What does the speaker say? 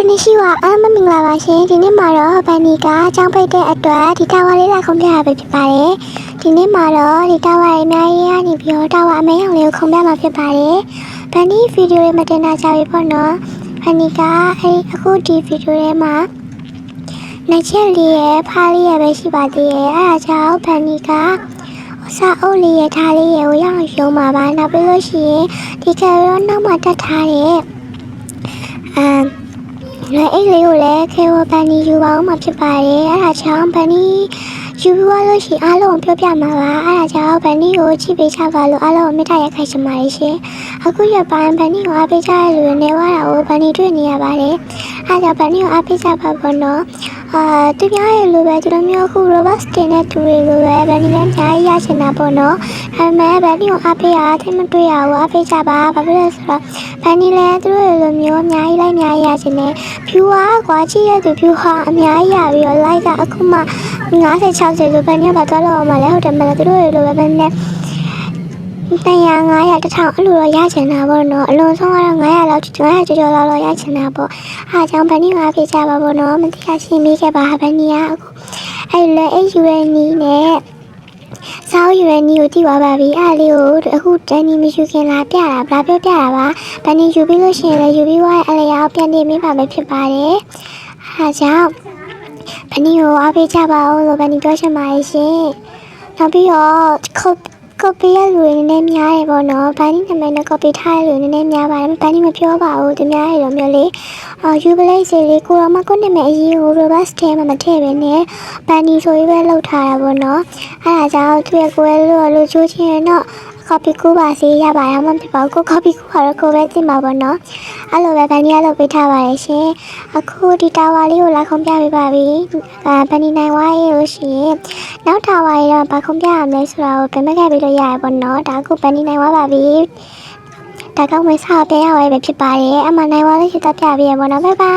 နေ့ရှိပါမင်္ဂလာပါရှင်ဒီနေ့မှာတော့ဗန်နီကအကြောင်းပိတ်တဲ့အတွက်ဒီတာဝါလေးလာခုံပြရပဲဖြစ်ပါတယ်ဒီနေ့မှာတော့ဒီတာဝါရဲ့အများကြီးကနေပြီးတော့တာဝါအမဲရောင်လေးကိုခုံပြမှာဖြစ်ပါတယ်ဗန်နီဗီဒီယိုလေးမတင်တာကြပြီပေါ့နော်ဗန်နီကအခုဒီဗီဒီယိုထဲမှာနှစ်ချက်လေးရဲ့ဖားလေးရဲ့ပဲရှိပါသေးရဲ့အဲဒါကြောင့်ဗန်နီကစာအုပ်လေးရဲ့ထားလေးရဲ့ကိုရအောင်ရုံးပါပါနောက်ပြီးလို့ရှိရင်ဒီကရောနောက်မှာတက်ထားတဲ့လွယ်အိတ်လေးကိုလည်းခဲဝဗန်နီယူပါအောင်မှာဖြစ်ပါတယ်အဲဒါကြောင့်ဗန်နီယူပြီးသွားလို့ရှိရင်အားလုံးပြောပြမှာပါအဲဒါကြောင့်ဗန်နီကိုကြည့်ပေးချပါလို့အားလုံးမေတ္တာရက်ခိုင်ချင်ပါတယ်ရှင်အခုရပိုင်းဗန်နီကိုအားပေးကြတဲ့လူတွေနေသွားတာကိုဗန်နီတွေ့နေရပါတယ်အဲဒါကြောင့်ဗန်နီကိုအားပေးကြပါပေါ့နော်သူများရဲ့လိုပဲသူတို့မျိုးအခု robot တင်တဲ့သူတွေလိုပဲဗန်နီလည်းအများကြီးရချင်တာပေါ့နော်ဒါပေမဲ့ဗန်နီကိုအားပေးရသိမတွေ့ရဘူးအားပေးကြပါဘာဖြစ်လဲဆိုတော့ဗန်နီလည်းသူတို့လိုမျိုးအများကြီးရချင်တယ် view ကွာကြည့်ရတဲ့ view ဟာအများကြီးရပြီးတော့ like ကအခုမှ50 60လို့ဗန်နီကဘာသွားလို့အောင်မလဲဟုတ်တယ်မလားသူတို့လိုပဲဗန်နီ900 1000အဲ့လိုတော့ရချင်တာပေါ့နော်အလွန်ဆုံးကတော့900လောက်900ကျော်လောက်ရချင်တာပေါ့အားကြောင့်ဗန်နီကပေးကြပါပေါ့နော်မသိရရှင်းမိခဲ့ပါဗန်နီကအခုအဲ့လေ UNE နဲ့စောက် UNE ကိုတည်သွားပါပြီအဲ့လေးကိုအခုတန်နီမယူခင်လာပြတာဗလားပြောပြတာပါဗန်နီယူပြီးလို့ရှိရင်လည်းယူပြီးသွားအဲ့လေအောင်ပြန်နေမိပါမယ်ဖြစ်ပါတယ်အားကြောင့်ဗန်နီကိုအားပေးကြပါအောင်လို့ဗန်နီပြောချင်ပါတယ်ရှင်နောက်ပြီးတော့copy ရလူတွေနည်းနည်းများတယ်ပေါ့နော်ဗန်နီနာမည်နဲ့ copy ထားရလူနည်းနည်းများပါတယ်ဗန်နီမပြောပါဘူးသူများရလို့မျိုးလေယူပလိတ်စီလေးကိုတော့မကိုနာမည်အရင်ကို robust ထဲမှာမထည့်ပဲနဲ့ဗန်နီဆိုပြီးပဲလောက်ထားတာပေါ့နော်အဲဒါကြောင့်သူရဲ့ကိုယ်လို့ချိုးချင်တော့ copy ကိုပါစေရပါရမှဖြစ်ပါကို copy ကိုကတော့ကိုပဲသိမှာပေါ့နော်အဲ့လိုပဲဗန်နီကလုပ်ပေးထားပါတယ်ရှင်အခုဒီတာဝါလေးကိုလာခုံပြပေးပါပြီဗန်နီနိုင်ဝါရေးလို့ရှိရင်နောက်တာဝါရေးတော့ဘာခုံပြရမလဲဆိုတာကိုပြန်မခဲ့ပြီးလို့ရရပေါ့နော်ဒါအခုဗန်နီနိုင်ဝါပါပြီဒါကောင်းမစားပြရဝဲပဲဖြစ်ပါတယ်အမှနိုင်ဝါလေးရှိတတ်ပြပေးရပေါ့နော်ဘိုင်ဘိုင်